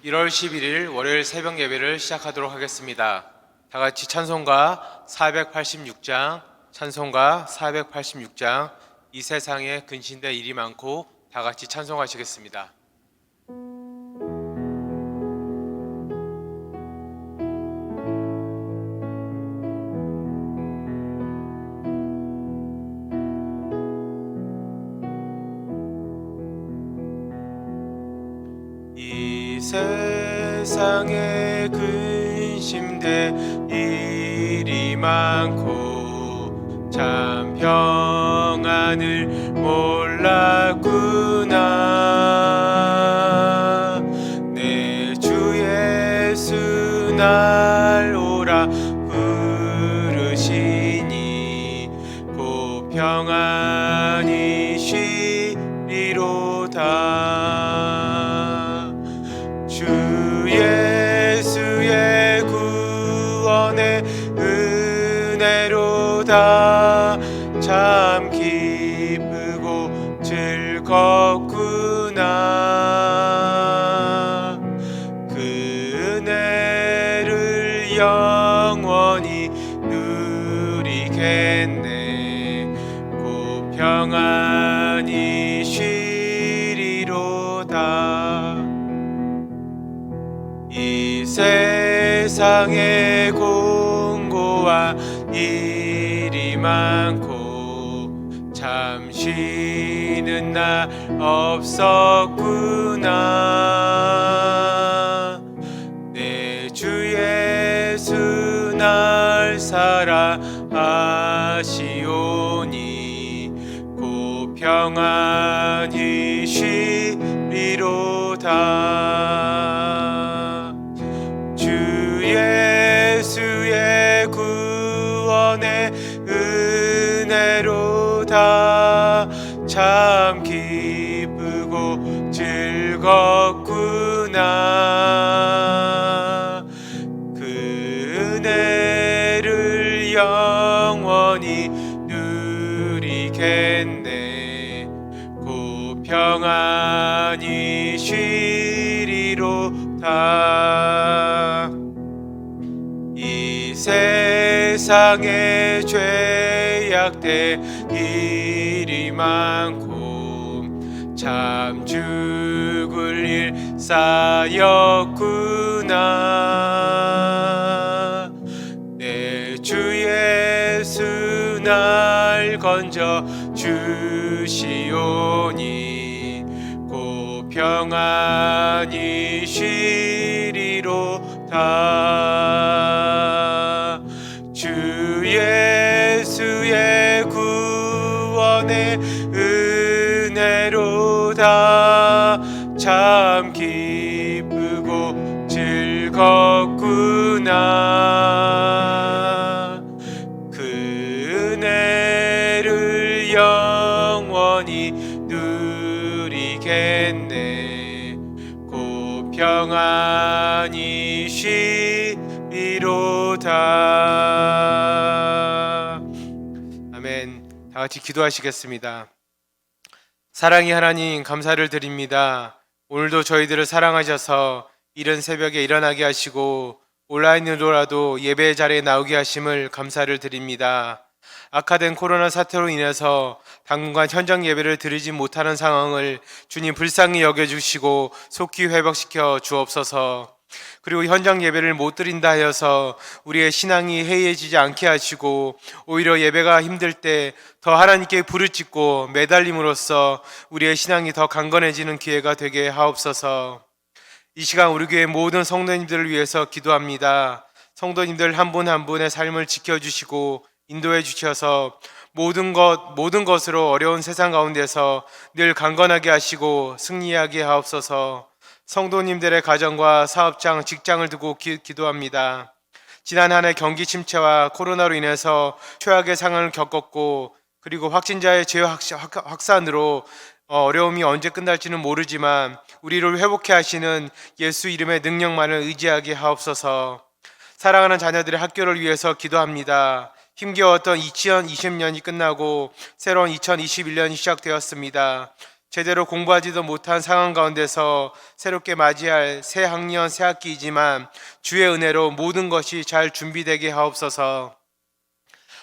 1월 11일 월요일 새벽 예배를 시작하도록 하겠습니다. 다 같이 찬송가 486장, 찬송가 486장, 이 세상에 근신된 일이 많고 다 같이 찬송하시겠습니다. 이 세상에 근심된 일이 많고 참 평안을 몰랐구나. 내 주 예수 날 오라 부르시니 곧 평안히 쉬리로다. 주 예수의 구원의 은혜로다. 참 기쁘고 즐겁구나. 그 은혜를 영원히 누리겠네. 곧 평안히 쉬리로다. 이 세상에 공고한 일이 많고 참 쉬는 날 없었구나. 내 주 예수 날 사랑하시오니 곧 평안히 쉬리로다. 주 예수의 구원의 은혜로다. 참 기쁘고 즐겁구나. 그 은혜를 영원히 누리겠네. 곧 평안히 쉬리로다. 이 세상에 죄악된 일이 많고 참 죽을 일 쌓였구나. 내 주 예수 날 건져 주시오니 곧 평안히 쉬리로다. 주 예수의 구원의 은혜로다. 참 기쁘고 즐겁구나. 그 은혜를 영원히 누리겠네. 곧 평안히 쉬리로다. 아멘. 다 같이 기도하시겠습니다. 사랑의 하나님, 감사를 드립니다. 오늘도 저희들을 사랑하셔서 이른 새벽에 일어나게 하시고 온라인으로라도 예배 자리에 나오게 하심을 감사를 드립니다. 악화된 코로나 사태로 인해서 당분간 현장 예배를 드리지 못하는 상황을 주님 불쌍히 여겨주시고 속히 회복시켜 주옵소서. 그리고 현장 예배를 못 드린다 하여서 우리의 신앙이 해이해지지 않게 하시고 오히려 예배가 힘들 때 더 하나님께 부르짖고 매달림으로써 우리의 신앙이 더 강건해지는 기회가 되게 하옵소서. 이 시간 우리 교회 모든 성도님들을 위해서 기도합니다. 성도님들 한 분 한 분의 삶을 지켜주시고 인도해 주셔서 모든 것으로 어려운 세상 가운데서 늘 강건하게 하시고 승리하게 하옵소서. 성도님들의 가정과 사업장, 직장을 두고 기도합니다. 지난 한 해 경기 침체와 코로나로 인해서 최악의 상황을 겪었고 그리고 확진자의 재확산으로 어려움이 언제 끝날지는 모르지만 우리를 회복해 하시는 예수 이름의 능력만을 의지하게 하옵소서. 사랑하는 자녀들의 학교를 위해서 기도합니다. 힘겨웠던 2020년이 끝나고 새로운 2021년이 시작되었습니다. 제대로 공부하지도 못한 상황 가운데서 새롭게 맞이할 새 학년 새 학기이지만 주의 은혜로 모든 것이 잘 준비되게 하옵소서.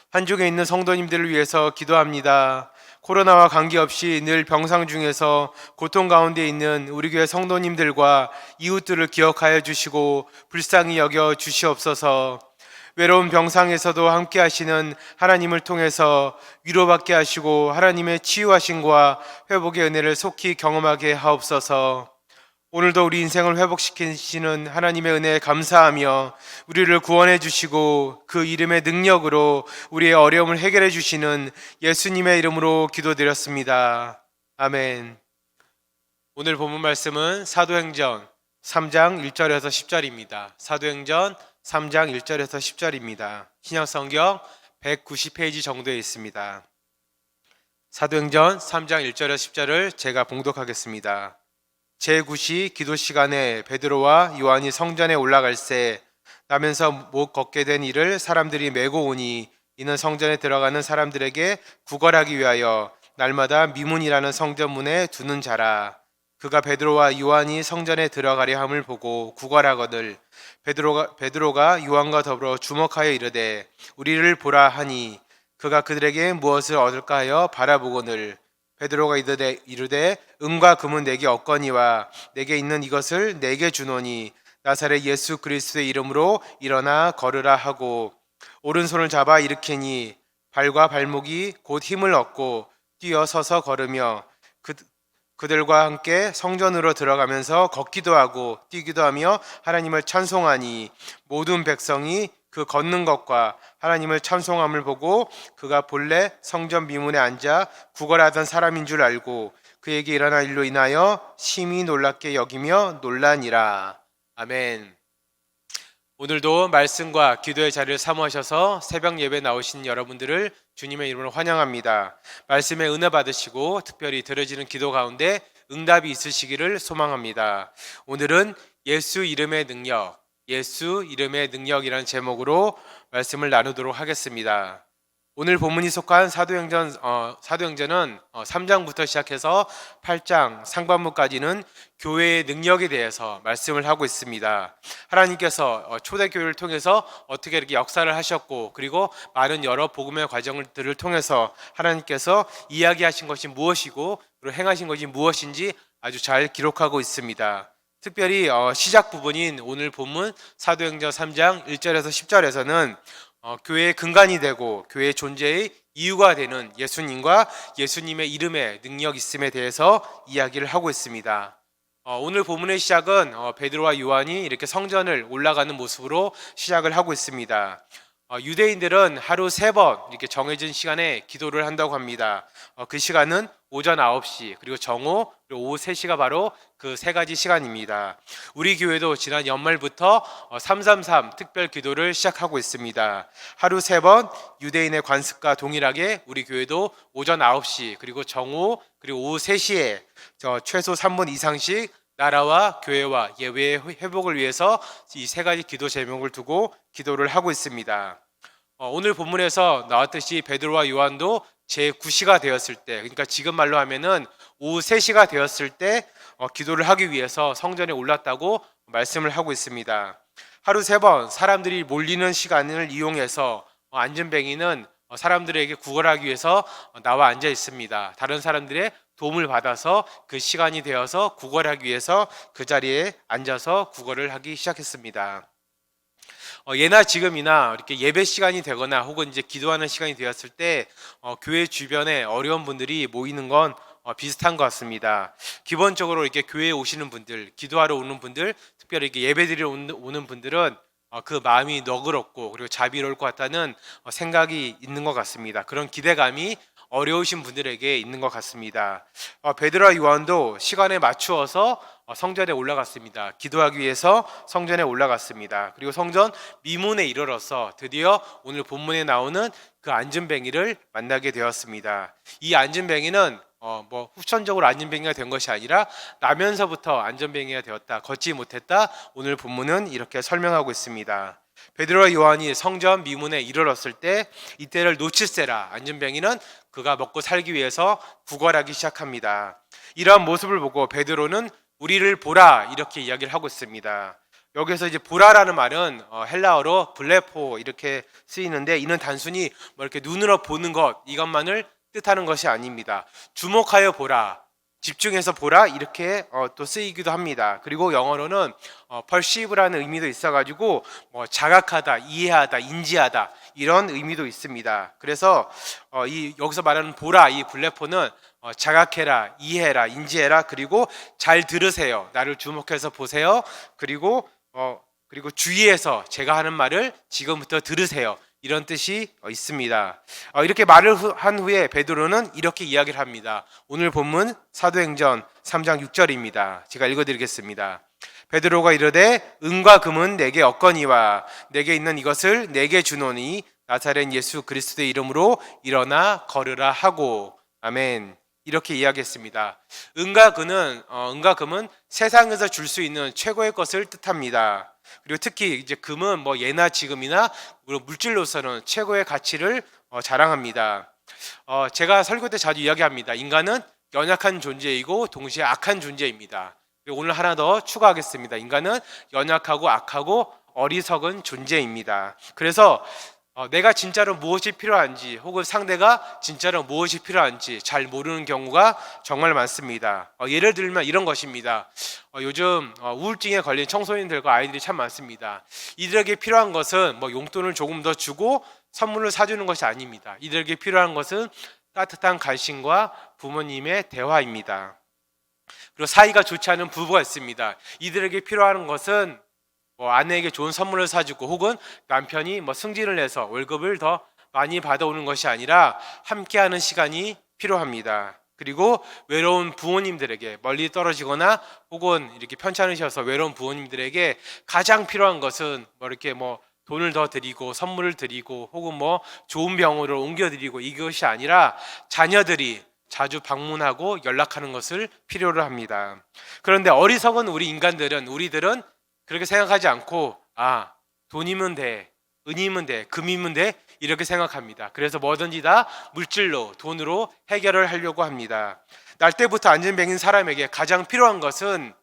한중에 있는 성도님들을 위해서 기도합니다. 코로나와 관계없이 늘 병상 중에서 고통 가운데 있는 우리 교회 성도님들과 이웃들을 기억하여 주시고 불쌍히 여겨 주시옵소서. 외로운 병상에서도 함께 하시는 하나님을 통해서 위로받게 하시고 하나님의 치유하심과 회복의 은혜를 속히 경험하게 하옵소서. 오늘도 우리 인생을 회복시키시는 하나님의 은혜에 감사하며 우리를 구원해 주시고 그 이름의 능력으로 우리의 어려움을 해결해 주시는 예수님의 이름으로 기도드렸습니다. 아멘. 오늘 본문 말씀은 사도행전 3장 1절에서 10절입니다. 사도행전 3장 1절에서 10절입니다. 신약성경 190페이지 정도에 있습니다. 사도행전 3장 1절에서 10절을 제가 봉독하겠습니다. 제9시 기도 시간에 베드로와 요한이 성전에 올라갈새 나면서 못 걷게 된 이를 사람들이 메고 오니 이는 성전에 들어가는 사람들에게 구걸하기 위하여 날마다 미문이라는 성전문에 두는 자라. 그가 베드로와 요한이 성전에 들어가려 함을 보고 구걸하거늘 베드로가 요한과 더불어 주목하여 이르되 우리를 보라 하니 그가 그들에게 무엇을 얻을까 하여 바라보거늘 베드로가 이르되 은과 금은 내게 없거니와 내게 있는 이것을 내게 주노니 나사렛 예수 그리스도의 이름으로 일어나 걸으라 하고 오른손을 잡아 일으키니 발과 발목이 곧 힘을 얻고 뛰어 서서 걸으며 그들과 함께 성전으로 들어가면서 걷기도 하고 뛰기도 하며 하나님을 찬송하니 모든 백성이 그 걷는 것과 하나님을 찬송함을 보고 그가 본래 성전 미문에 앉아 구걸하던 사람인 줄 알고 그에게 일어난 일로 인하여 심히 놀랍게 여기며 놀라니라. 아멘. 오늘도 말씀과 기도의 자리를 사모하셔서 새벽 예배 나오신 여러분들을 주님의 이름으로 환영합니다. 말씀의 은혜 받으시고 특별히 드려지는 기도 가운데 응답이 있으시기를 소망합니다. 오늘은 예수 이름의 능력, 예수 이름의 능력이라는 제목으로 말씀을 나누도록 하겠습니다. 오늘 본문이 속한 사도행전은 3장부터 시작해서 8장 상반부까지는 교회의 능력에 대해서 말씀을 하고 있습니다. 하나님께서 초대교회를 통해서 어떻게 이렇게 역사를 하셨고 그리고 많은 여러 복음의 과정들을 통해서 하나님께서 이야기하신 것이 무엇이고 그리고 행하신 것이 무엇인지 아주 잘 기록하고 있습니다. 특별히 시작 부분인 오늘 본문 사도행전 3장 1절에서 10절에서는 교회의 근간이 되고 교회의 존재의 이유가 되는 예수님과 예수님의 이름의 능력 있음에 대해서 이야기를 하고 있습니다. 오늘 본문의 시작은 베드로와 요한이 이렇게 성전을 올라가는 모습으로 시작을 하고 있습니다. 유대인들은 하루 3번 이렇게 정해진 시간에 기도를 한다고 합니다. 그 시간은 오전 9시 그리고 정오 그리고 오후 3시가 바로 그 3가지 시간입니다. 우리 교회도 지난 연말부터 333 특별 기도를 시작하고 있습니다. 하루 3번 유대인의 관습과 동일하게 우리 교회도 오전 9시 그리고 정오 그리고 오후 3시에 최소 3분 이상씩 나라와 교회와 예배의 회복을 위해서 이 3가지 기도 제목을 두고 기도를 하고 있습니다. 오늘 본문에서 나왔듯이 베드로와 요한도 제9시가 되었을 때, 그러니까 지금 말로 하면은 오후 3시가 되었을 때 기도를 하기 위해서 성전에 올랐다고 말씀을 하고 있습니다. 하루 3번 사람들이 몰리는 시간을 이용해서 안전뱅이는 사람들에게 구걸하기 위해서 나와 앉아 있습니다. 다른 사람들의 도움을 받아서 그 시간이 되어서 구걸하기 위해서 그 자리에 앉아서 구걸을 하기 시작했습니다. 예나 지금이나 이렇게 예배 시간이 되거나 혹은 이제 기도하는 시간이 되었을 때 교회 주변에 어려운 분들이 모이는 건 비슷한 것 같습니다. 기본적으로 이렇게 교회에 오시는 분들, 기도하러 오는 분들, 특별히 이렇게 예배드리러 오는 분들은 그 마음이 너그럽고 그리고 자비로울 것 같다는 생각이 있는 것 같습니다. 그런 기대감이 어려우신 분들에게 있는 것 같습니다. 베드로와 요한도 시간에 맞추어서 성전에 올라갔습니다. 기도하기 위해서 성전에 올라갔습니다. 그리고 성전 미문에 이르러서 드디어 오늘 본문에 나오는 그 안전뱅이를 만나게 되었습니다. 이 안전뱅이는 후천적으로 안전뱅이가 된 것이 아니라 나면서부터 안전뱅이가 되었다, 걷지 못했다. 오늘 본문은 이렇게 설명하고 있습니다. 베드로와 요한이 성전 미문에 이르렀을 때 이때를 놓칠세라. 안전뱅이는 그가 먹고 살기 위해서 구걸하기 시작합니다. 이러한 모습을 보고 베드로는 우리를 보라 이렇게 이야기를 하고 있습니다. 여기서 이제 보라라는 말은 헬라어로 블레포 이렇게 쓰이는데, 이는 단순히 뭐 이렇게 눈으로 보는 것 이것만을 뜻하는 것이 아닙니다. 주목하여 보라, 집중해서 보라 이렇게 또 쓰이기도 합니다. 그리고 영어로는 perceive라는 의미도 있어가지고 뭐 자각하다, 이해하다, 인지하다 이런 의미도 있습니다. 그래서 이 여기서 말하는 보라, 이 블레포는 자각해라, 이해해라, 인지해라, 그리고 잘 들으세요, 나를 주목해서 보세요, 그리고 주의해서 제가 하는 말을 지금부터 들으세요, 이런 뜻이 있습니다. 이렇게 말을 한 후에 베드로는 이렇게 이야기를 합니다. 오늘 본문 사도행전 3장 6절입니다. 제가 읽어드리겠습니다. 베드로가 이르되 은과 금은 내게 없거니와 내게 있는 이것을 내게 주노니 나사렛 예수 그리스도의 이름으로 일어나 걸으라 하고. 아멘. 이렇게 이야기했습니다. 은과 금은 세상에서 줄 수 있는 최고의 것을 뜻합니다. 그리고 특히 이제 금은 뭐 예나 지금이나 물질로서는 최고의 가치를 자랑합니다. 제가 설교 때 자주 이야기합니다. 인간은 연약한 존재이고 동시에 악한 존재입니다. 그리고 오늘 하나 더 추가하겠습니다. 인간은 연약하고 악하고 어리석은 존재입니다. 그래서 내가 진짜로 무엇이 필요한지 혹은 상대가 진짜로 무엇이 필요한지 잘 모르는 경우가 정말 많습니다. 예를 들면 이런 것입니다. 요즘 우울증에 걸린 청소년들과 아이들이 참 많습니다. 이들에게 필요한 것은 뭐 용돈을 조금 더 주고 선물을 사주는 것이 아닙니다. 이들에게 필요한 것은 따뜻한 관심과 부모님의 대화입니다. 그리고 사이가 좋지 않은 부부가 있습니다. 이들에게 필요한 것은 아내에게 좋은 선물을 사주고 혹은 남편이 승진을 해서 월급을 더 많이 받아오는 것이 아니라 함께하는 시간이 필요합니다. 그리고 외로운 부모님들에게, 멀리 떨어지거나 혹은 이렇게 편찮으셔서 외로운 부모님들에게 가장 필요한 것은 이렇게 돈을 더 드리고 선물을 드리고 혹은 좋은 병원으로 옮겨드리고 이것이 아니라 자녀들이 자주 방문하고 연락하는 것을 필요로 합니다. 그런데 어리석은 우리들은 그렇게 생각하지 않고 돈이면 돼, 은이면 돼, 금이면 돼 이렇게 생각합니다. 그래서 뭐든지 다 물질로, 돈으로 해결을 하려고 합니다. 날 때부터 안전뱅인 사람에게 가장 필요한 것은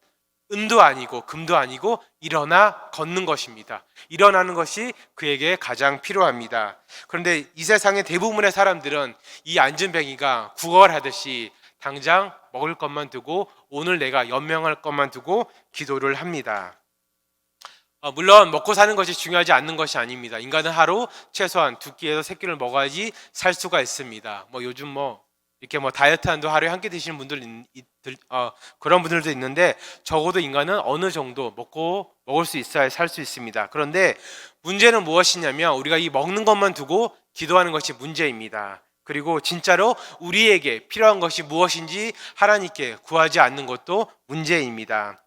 은도 아니고 금도 아니고 일어나 걷는 것입니다. 일어나는 것이 그에게 가장 필요합니다. 그런데 이 세상의 대부분의 사람들은 이 안전뱅이가 구걸하듯이 당장 먹을 것만 두고 오늘 내가 연명할 것만 두고 기도를 합니다. 물론 먹고 사는 것이 중요하지 않는 것이 아닙니다. 인간은 하루 최소한 2끼에서 3끼를 먹어야지 살 수가 있습니다. 요즘 이렇게 다이어트한도 하루에 한 끼 드시는 분들 그런 분들도 있는데 적어도 인간은 어느 정도 먹을 수 있어야 살 수 있습니다. 그런데 문제는 무엇이냐면 우리가 이 먹는 것만 두고 기도하는 것이 문제입니다. 그리고 진짜로 우리에게 필요한 것이 무엇인지 하나님께 구하지 않는 것도 문제입니다.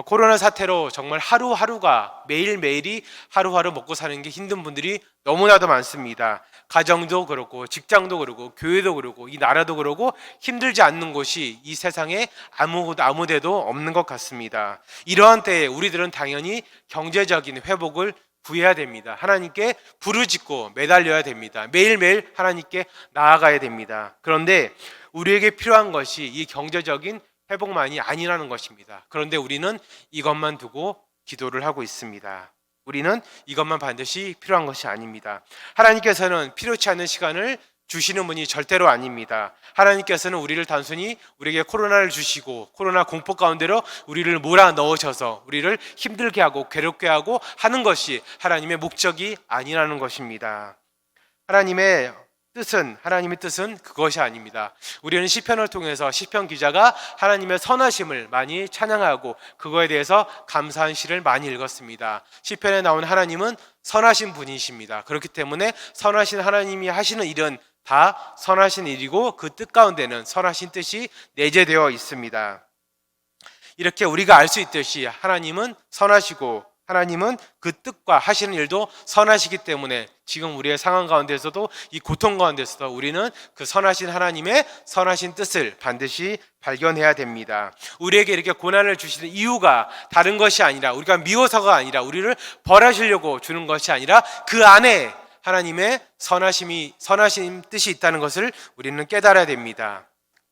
코로나 사태로 정말 하루하루가 매일매일이 하루하루 먹고 사는 게 힘든 분들이 너무나도 많습니다. 가정도 그렇고 직장도 그렇고 교회도 그렇고 이 나라도 그렇고 힘들지 않는 곳이 이 세상에 아무 데도 없는 것 같습니다. 이러한 때에 우리들은 당연히 경제적인 회복을 구해야 됩니다. 하나님께 부르짖고 매달려야 됩니다. 매일매일 하나님께 나아가야 됩니다. 그런데 우리에게 필요한 것이 이 경제적인 회복만이 아니라는 것입니다. 그런데 우리는 이것만 두고 기도를 하고 있습니다. 우리는 이것만 반드시 필요한 것이 아닙니다. 하나님께서는 필요치 않은 시간을 주시는 분이 절대로 아닙니다. 하나님께서는 우리를 단순히 우리에게 코로나를 주시고 코로나 공포 가운데로 우리를 몰아넣으셔서 우리를 힘들게 하고 괴롭게 하고 하는 것이 하나님의 목적이 아니라는 것입니다. 하나님의 뜻은 그것이 아닙니다. 우리는 시편을 통해서 시편 기자가 하나님의 선하심을 많이 찬양하고 그거에 대해서 감사한 시를 많이 읽었습니다. 시편에 나온 하나님은 선하신 분이십니다. 그렇기 때문에 선하신 하나님이 하시는 일은 다 선하신 일이고 그 뜻 가운데는 선하신 뜻이 내재되어 있습니다. 이렇게 우리가 알 수 있듯이 하나님은 선하시고 하나님은 그 뜻과 하시는 일도 선하시기 때문에 지금 우리의 상황 가운데서도 이 고통 가운데서도 우리는 그 선하신 하나님의 선하신 뜻을 반드시 발견해야 됩니다. 우리에게 이렇게 고난을 주시는 이유가 다른 것이 아니라 우리가 미워서가 아니라 우리를 벌하시려고 주는 것이 아니라 그 안에 하나님의 선하신 뜻이 있다는 것을 우리는 깨달아야 됩니다.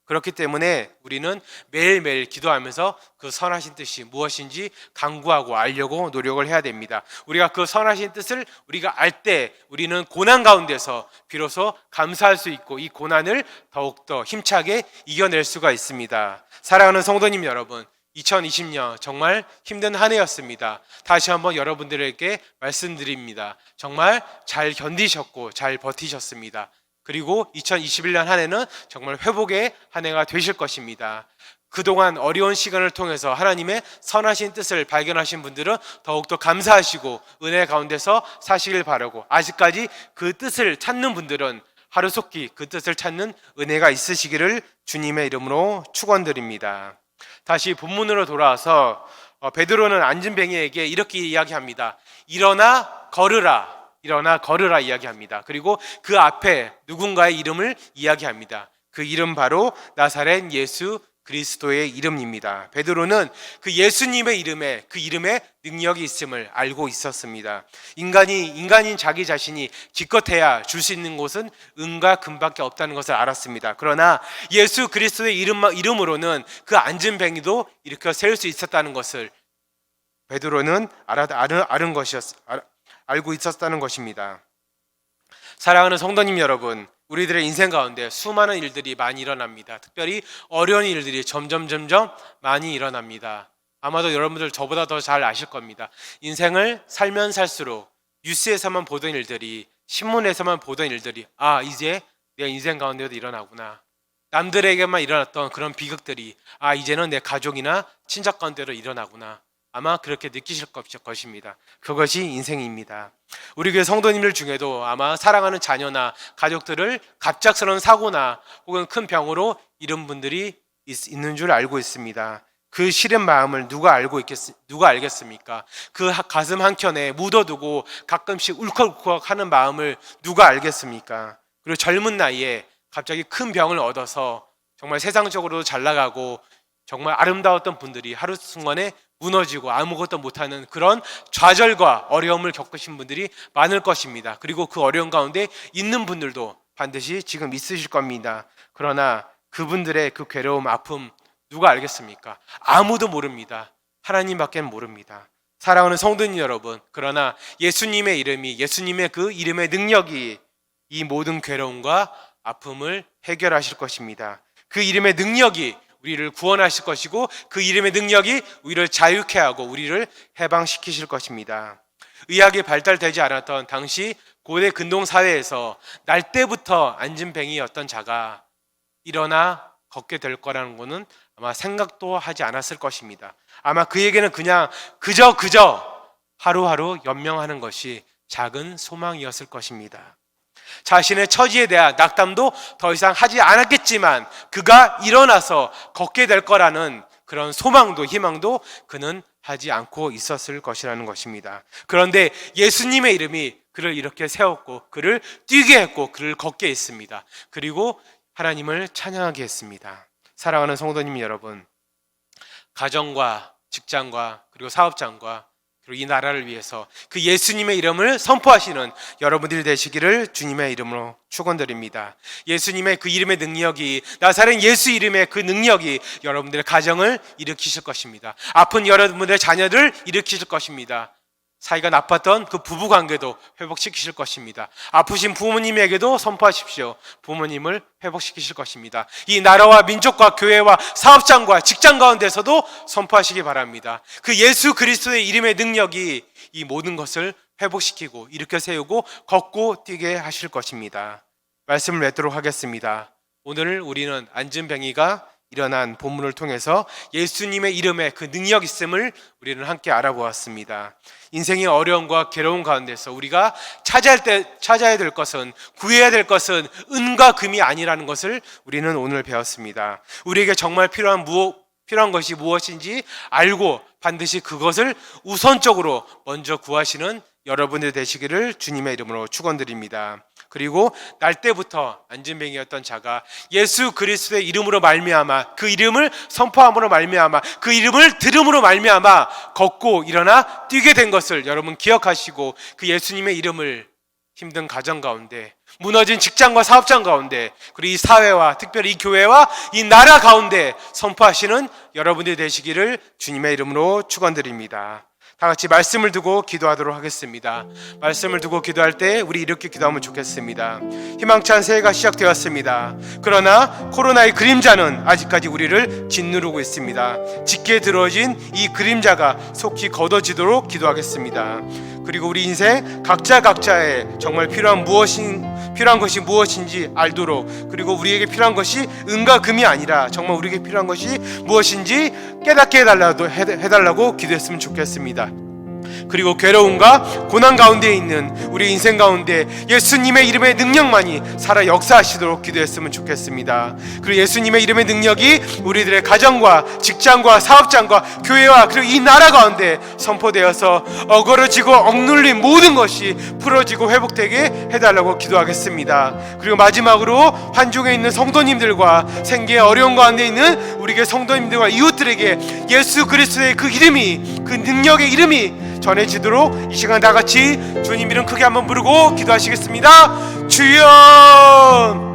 그렇기 때문에 우리는 매일매일 기도하면서 그 선하신 뜻이 무엇인지 간구하고 알려고 노력을 해야 됩니다. 우리가 그 선하신 뜻을 우리가 알 때 우리는 고난 가운데서 비로소 감사할 수 있고 이 고난을 더욱더 힘차게 이겨낼 수가 있습니다. 사랑하는 성도님 여러분, 2020년 정말 힘든 한 해였습니다. 다시 한번 여러분들에게 말씀드립니다. 정말 잘 견디셨고 잘 버티셨습니다. 그리고 2021년 한 해는 정말 회복의 한 해가 되실 것입니다. 그동안 어려운 시간을 통해서 하나님의 선하신 뜻을 발견하신 분들은 더욱더 감사하시고 은혜 가운데서 사시길 바라고, 아직까지 그 뜻을 찾는 분들은 하루속히 그 뜻을 찾는 은혜가 있으시기를 주님의 이름으로 축원드립니다. 다시 본문으로 돌아와서 베드로는 안진뱅이에게 이렇게 이야기합니다. 일어나 걸으라, 일어나 걸으라 이야기합니다. 그리고 그 앞에 누군가의 이름을 이야기합니다. 그 이름 바로 나사렛 예수 그리스도의 이름입니다. 베드로는 그 예수님의 이름에, 그 이름에 능력이 있음을 알고 있었습니다. 인간인 자기 자신이 기껏해야 줄 수 있는 곳은 은과 금밖에 없다는 것을 알았습니다. 그러나 예수 그리스도의 이름으로는 그 안진뱅이도 일으켜 세울 수 있었다는 것을 베드로는 알고 있었다는 것입니다. 사랑하는 성도님 여러분, 우리들의 인생 가운데 수많은 일들이 많이 일어납니다. 특별히 어려운 일들이 점점 많이 일어납니다. 아마도 여러분들 저보다 더 잘 아실 겁니다. 인생을 살면 살수록 뉴스에서만 보던 일들이, 신문에서만 보던 일들이 이제 내 인생 가운데도 일어나구나. 남들에게만 일어났던 그런 비극들이 이제는 내 가족이나 친척 가운데로 일어나구나. 아마 그렇게 느끼실 것입니다. 그것이 인생입니다. 우리 교회 성도님들 중에도 아마 사랑하는 자녀나 가족들을 갑작스러운 사고나 혹은 큰 병으로 잃은 분들이 있는 줄 알고 있습니다. 그 싫은 마음을 누가 알겠습니까? 그 가슴 한켠에 묻어두고 가끔씩 울컥울컥 하는 마음을 누가 알겠습니까? 그리고 젊은 나이에 갑자기 큰 병을 얻어서 정말 세상적으로 잘 나가고 정말 아름다웠던 분들이 하루순간에 무너지고 아무것도 못하는 그런 좌절과 어려움을 겪으신 분들이 많을 것입니다. 그리고 그 어려움 가운데 있는 분들도 반드시 지금 있으실 겁니다. 그러나 그분들의 그 괴로움, 아픔 누가 알겠습니까? 아무도 모릅니다. 하나님밖에 모릅니다. 사랑하는 성도님 여러분, 그러나 예수님의 이름이, 예수님의 그 이름의 능력이 이 모든 괴로움과 아픔을 해결하실 것입니다. 그 이름의 능력이 우리를 구원하실 것이고 그 이름의 능력이 우리를 자유케 하고 우리를 해방시키실 것입니다. 의학이 발달되지 않았던 당시 고대 근동 사회에서 날 때부터 안진뱅이였던 자가 일어나 걷게 될 거라는 것은 아마 생각도 하지 않았을 것입니다. 아마 그에게는 그냥 그저 하루하루 연명하는 것이 작은 소망이었을 것입니다. 자신의 처지에 대한 낙담도 더 이상 하지 않았겠지만 그가 일어나서 걷게 될 거라는 그런 소망도 희망도 그는 하지 않고 있었을 것이라는 것입니다. 그런데 예수님의 이름이 그를 이렇게 세웠고 그를 뛰게 했고 그를 걷게 했습니다. 그리고 하나님을 찬양하게 했습니다. 사랑하는 성도님 여러분, 가정과 직장과 그리고 사업장과 그리고 이 나라를 위해서 그 예수님의 이름을 선포하시는 여러분들이 되시기를 주님의 이름으로 축원드립니다. 예수님의 그 이름의 능력이, 나사렛 예수 이름의 그 능력이 여러분들의 가정을 일으키실 것입니다. 아픈 여러분들의 자녀를 일으키실 것입니다. 사이가 나빴던 그 부부 관계도 회복시키실 것입니다. 아프신 부모님에게도 선포하십시오. 부모님을 회복시키실 것입니다. 이 나라와 민족과 교회와 사업장과 직장 가운데서도 선포하시기 바랍니다. 그 예수 그리스도의 이름의 능력이 이 모든 것을 회복시키고 일으켜 세우고 걷고 뛰게 하실 것입니다. 말씀을 맺도록 하겠습니다. 오늘 우리는 안진뱅이가 일어난 본문을 통해서 예수님의 이름에 그 능력 있음을 우리는 함께 알아보았습니다. 인생의 어려움과 괴로움 가운데서 우리가 찾아야 될 것은, 구해야 될 것은 은과 금이 아니라는 것을 우리는 오늘 배웠습니다. 우리에게 정말 필요한 것이 무엇인지 알고 반드시 그것을 우선적으로 먼저 구하시는 여러분들 되시기를 주님의 이름으로 축원드립니다. 그리고 날 때부터 안진뱅이였던 자가 예수 그리스도의 이름으로 말미암아, 그 이름을 선포함으로 말미암아, 그 이름을 들음으로 말미암아 걷고 일어나 뛰게 된 것을 여러분 기억하시고 그 예수님의 이름을 힘든 가정 가운데, 무너진 직장과 사업장 가운데, 그리고 이 사회와 특별히 이 교회와 이 나라 가운데 선포하시는 여러분들이 되시기를 주님의 이름으로 축원드립니다. 다 같이 말씀을 두고 기도하도록 하겠습니다. 말씀을 두고 기도할 때 우리 이렇게 기도하면 좋겠습니다. 희망찬 새해가 시작되었습니다. 그러나 코로나의 그림자는 아직까지 우리를 짓누르고 있습니다. 짙게 들어진 이 그림자가 속히 걷어지도록 기도하겠습니다. 그리고 우리 인생 각자의 정말 필요한 것이 무엇인지 알도록, 그리고 우리에게 필요한 것이 은과 금이 아니라 정말 우리에게 필요한 것이 무엇인지 깨닫게 해달라고 기도했으면 좋겠습니다. 그리고 괴로움과 고난 가운데 있는 우리 인생 가운데 예수님의 이름의 능력만이 살아 역사하시도록 기도했으면 좋겠습니다. 그리고 예수님의 이름의 능력이 우리들의 가정과 직장과 사업장과 교회와 그리고 이 나라 가운데 선포되어서 어그러지고 억눌린 모든 것이 풀어지고 회복되게 해달라고 기도하겠습니다. 그리고 마지막으로 환중에 있는 성도님들과 생계의 어려운 가운데 있는 우리의 성도님들과 이웃들에게 예수 그리스도의 그 이름이, 그 능력의 이름이 전해지도록 이 시간 다 같이 주님 이름 크게 한번 부르고 기도하시겠습니다. 주여,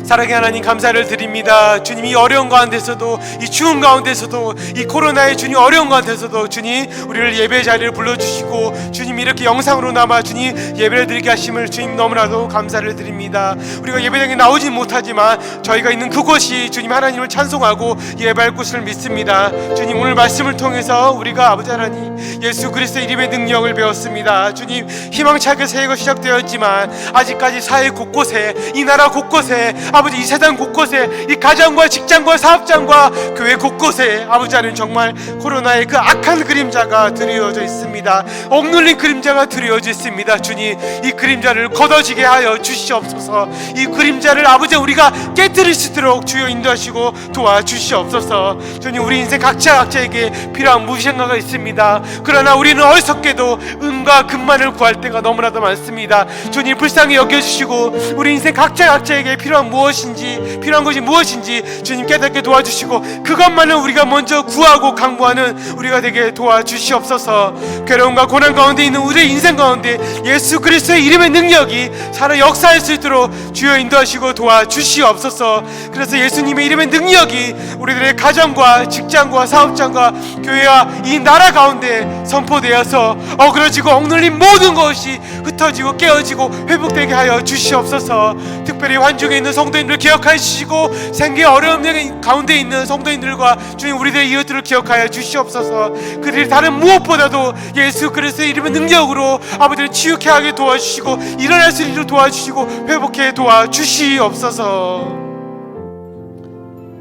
사랑의 하나님 감사를 드립니다. 주님, 이 어려운 가운데서도, 이 추운 가운데서도, 이 코로나의 주님 어려운 가운데서도 주님 우리를 예배 자리를 불러주시고 주님 이렇게 영상으로 남아 주님 예배를 드리게 하심을 주님 너무나도 감사를 드립니다. 우리가 예배당에 나오진 못하지만 저희가 있는 그곳이 주님 하나님을 찬송하고 예배할 곳을 믿습니다. 주님, 오늘 말씀을 통해서 우리가 아버지 하나님 예수 그리스도의 이름의 능력을 배웠습니다. 주님, 희망차게 새해가 시작되었지만 아직까지 사회 곳곳에, 이 나라 곳곳에, 아버지 이 세상 곳곳에, 이 가정과 직장과 사업장과 교회 곳곳에 아버지 하나님 정말 코로나의 그 악한 그림자가 드리워져 있습니다. 억눌린 그림자가 드리워져 있습니다. 주님, 이 그림자를 걷어지게 하여 주시옵소서. 이 그림자를 아버지 우리가 깨뜨릴 수 있도록 주여 인도하시고 도와주시옵소서. 주님, 우리 인생 각자에게 필요한 무엇인가가 있습니다. 그러나 우리는 어리석게도 은과 금만을 구할 때가 너무나도 많습니다. 주님, 불쌍히 여겨주시고 우리 인생 각자에게 필요한 것이 무엇인지 주님 깨닫게 도와주시고 그것만을 우리가 먼저 구하고 강구하는 우리가 되게 도와주시옵소서. 괴로움과 고난 가운데 있는 우리의 인생 가운데 예수 그리스도의 이름의 능력이 살아 역사할 수 있도록 주여 인도하시고 도와주시옵소서. 그래서 예수님의 이름의 능력이 우리들의 가정과 직장과 사업장과 교회와 이 나라 가운데 선포되어서 어그러지고 억눌린 모든 것이 흩어지고 깨어지고 회복되게 하여 주시옵소서. 특별히 환중에 있는 성도님들 기억하여 주시고 생계 어려움 가운데 있는 성도님들과 주님 우리들의 이웃들을 기억하여 주시옵소서. 그들이 다른 무엇보다도 예수 그리스도의 이름의 능력으로 아버지를 치유케 하게 도와주시고 일어날 수 있도록 도와주시고 회복해 도와주시옵소서.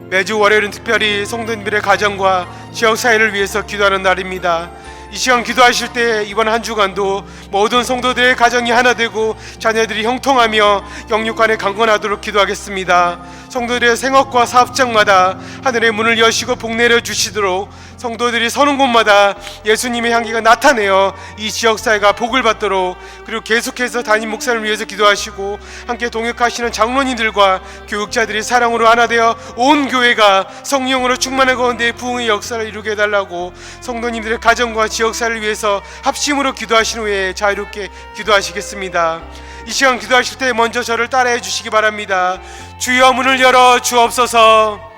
매주 월요일은 특별히 성도님들의 가정과 지역 사회를 위해서 기도하는 날입니다. 이 시간 기도하실 때 이번 한 주간도 모든 성도들의 가정이 하나 되고 자녀들이 형통하며 영육간에 강건하도록 기도하겠습니다. 성도들의 생업과 사업장마다 하늘의 문을 여시고 복 내려 주시도록 성도들이 서는 곳마다 예수님의 향기가 나타내어 이 지역사회가 복을 받도록, 그리고 계속해서 담임 목사님을 위해서 기도하시고 함께 동역하시는 장로님들과 교육자들이 사랑으로 하나 되어 온 교회가 성령으로 충만한 가운데 부흥의 역사를 이루게 해달라고 성도님들의 가정과 지역사회를 위해서 합심으로 기도하신 후에 자유롭게 기도하시겠습니다. 이 시간 기도하실 때 먼저 저를 따라해 주시기 바랍니다. 주여 문을 열어 주옵소서.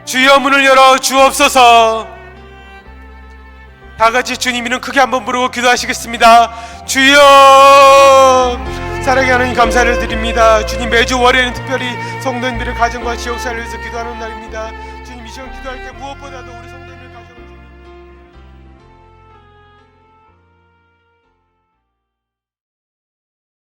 주여 문을 열어 주옵소서. 다같이 주님 이름 크게 한번 부르고 기도하시겠습니다. 주여. 사랑의 하나님 감사를 드립니다. 주님, 매주 월요일은 특별히 성도님들의 가정과 지역사회를 위해서 기도하는 날입니다. 주님, 이 시간 기도할 때 무엇보다도 우리 성도